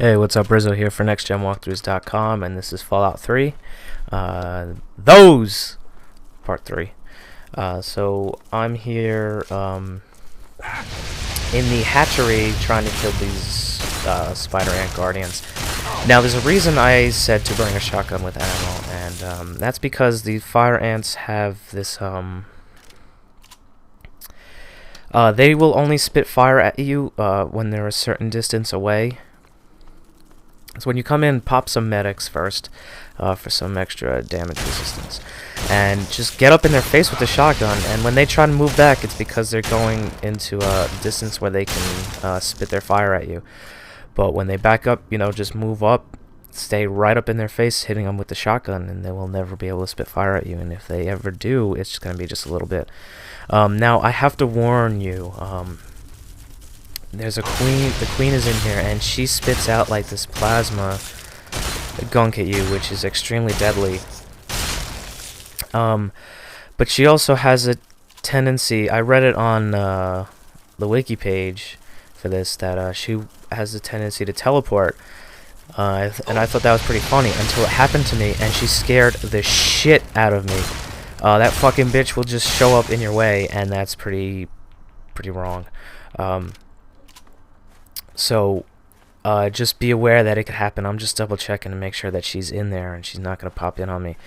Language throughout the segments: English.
Hey, what's up? Rizzo here for NextGenWalkthroughs.com, and this is Fallout 3. Those! Part 3. So, I'm here in the hatchery trying to kill these spider ant guardians. Now, there's a reason I said to bring a shotgun with ammo, and that's because the fire ants have this, they will only spit fire at you when they're a certain distance away. So when you come in, pop some medics first for some extra damage resistance. And just get up in their face with the shotgun, and when they try to move back, it's because they're going into a distance where they can spit their fire at you. But when they back up, you know, just move up, stay right up in their face, hitting them with the shotgun, and they will never be able to spit fire at you. And if they ever do, it's just going to be just a little bit. Now, I have to warn you, there's a queen. The queen is in here, and she spits out like this plasma gunk at you, which is extremely deadly. But she also has a tendency. I read it on the wiki page for this that she has a tendency to teleport, and I thought that was pretty funny until it happened to me, and she scared the shit out of me. That fucking bitch will just show up in your way, and that's pretty wrong. So, just be aware that it could happen. I'm just double checking to make sure that she's in there and she's not going to pop in on me.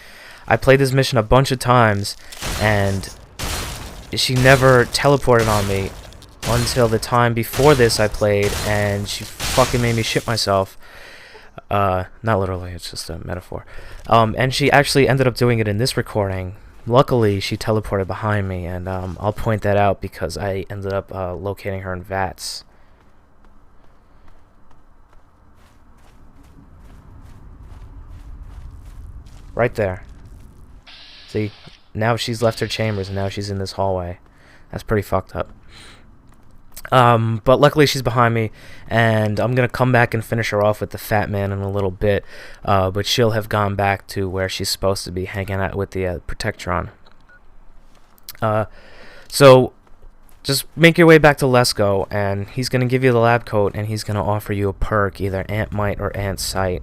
I played this mission a bunch of times, and she never teleported on me until the time before this I played, and she fucking made me shit myself. Not literally, it's just a metaphor. And she actually ended up doing it in this recording. Luckily, she teleported behind me, and I'll point that out because I ended up locating her in VATS. Right there. See? Now she's left her chambers and now she's in this hallway. That's pretty fucked up. But luckily she's behind me, and I'm gonna come back and finish her off with the fat man in a little bit. But she'll have gone back to where she's supposed to be, hanging out with the Protectron. So just make your way back to Lesko, and he's gonna give you the lab coat, and he's gonna offer you a perk, either Ant Might or Ant Sight.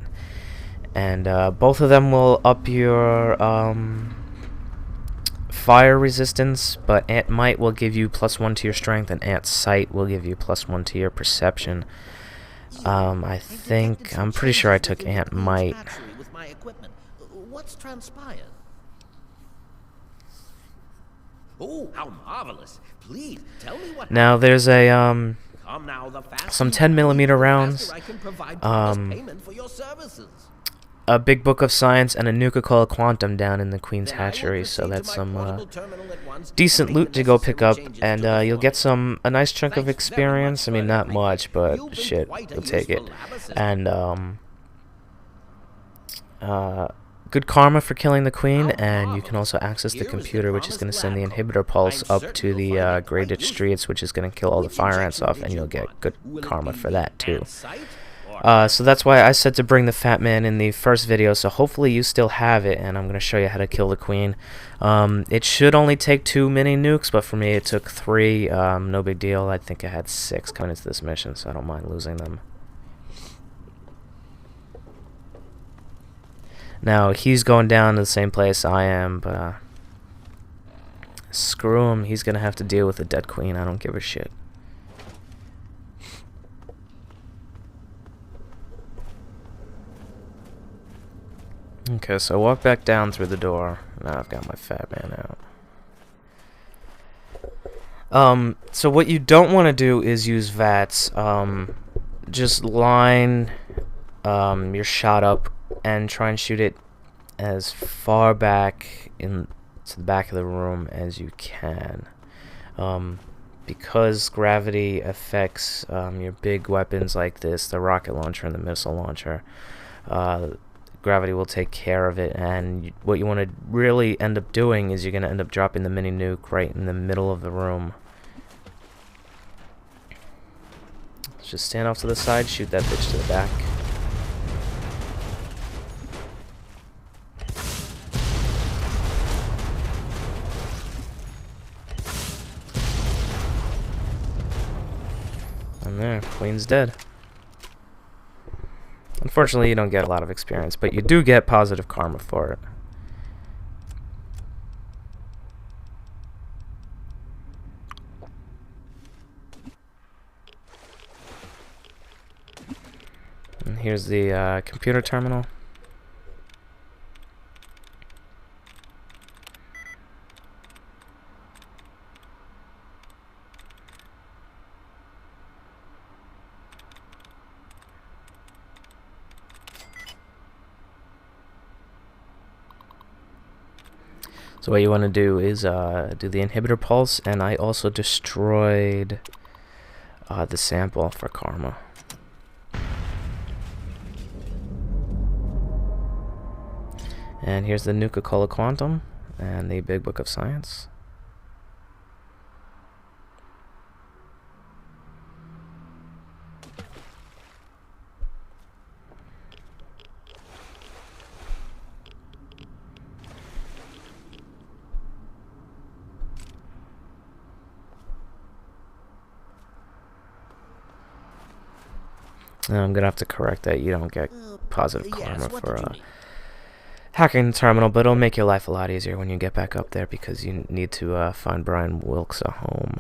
And both of them will up your fire resistance, but Ant Might will give you +1 to your strength, and Ant Sight will give you +1 to your perception. I'm pretty sure I took Ant Might. What's transpired? Oh, how marvelous! Please tell me what. Now there's a some 10mm rounds, a big book of science, and a Nuka-Cola Quantum down in the Queen's hatchery, so that's some decent loot to go pick up, and you'll get a nice chunk of experience. I mean, not much, but shit, you'll take it. And good karma for killing the Queen, and you can also access the computer, which is going to send the inhibitor pulse up to the Grey Ditch Streets, which is going to kill all the fire ants off, and you'll get good karma for that too. So that's why I said to bring the fat man in the first video, so hopefully you still have it, and I'm going to show you how to kill the Queen. It should only take 2 mini nukes, but for me it took 3. No big deal. I think I had 6 coming into this mission, so I don't mind losing them. Now, he's going down to the same place I am, but screw him. He's going to have to deal with the dead Queen. I don't give a shit. Okay, so walk back down through the door. Now I've got my fat man out. So what you don't want to do is use VATS. Just line your shot up and try and shoot it as far back to the back of the room as you can. Because gravity affects your big weapons like this, the rocket launcher and the missile launcher, gravity will take care of it, and what you want to really end up doing is you're going to end up dropping the mini nuke right in the middle of the room. Just stand off to the side, shoot that bitch to the back. And there, Queen's dead. Unfortunately, you don't get a lot of experience, but you do get positive karma for it. And here's the computer terminal. So what you want to do is do the inhibitor pulse, and I also destroyed the sample for karma. And here's the Nuka-Cola Quantum and the Big Book of Science. I'm gonna have to correct that. You don't get positive karma for hacking the terminal, but it'll make your life a lot easier when you get back up there, because you need to find Brian Wilkes a home.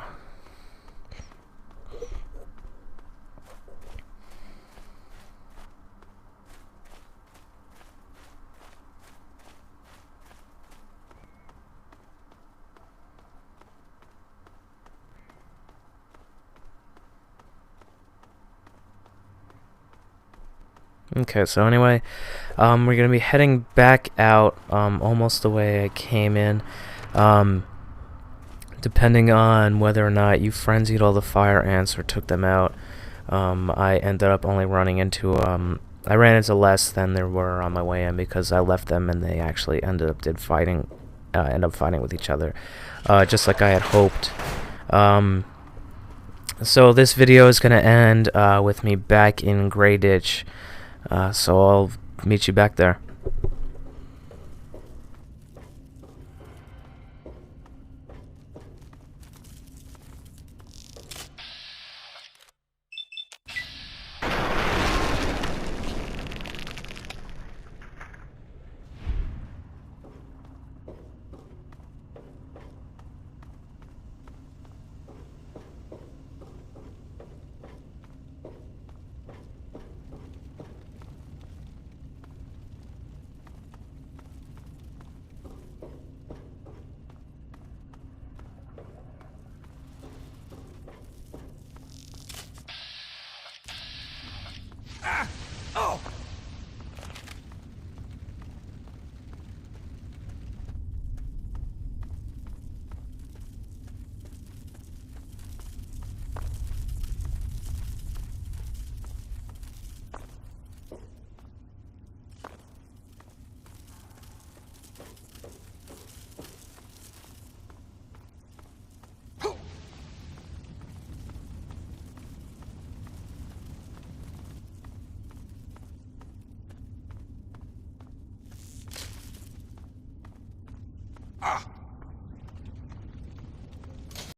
Okay, so anyway, we're gonna be heading back out almost the way I came in. Depending on whether or not you frenzied all the fire ants or took them out, I ended up only running into I ran into less than there were on my way in, because I left them and they actually end up fighting with each other, just like I had hoped. So this video is gonna end with me back in Grey Ditch. So I'll meet you back there.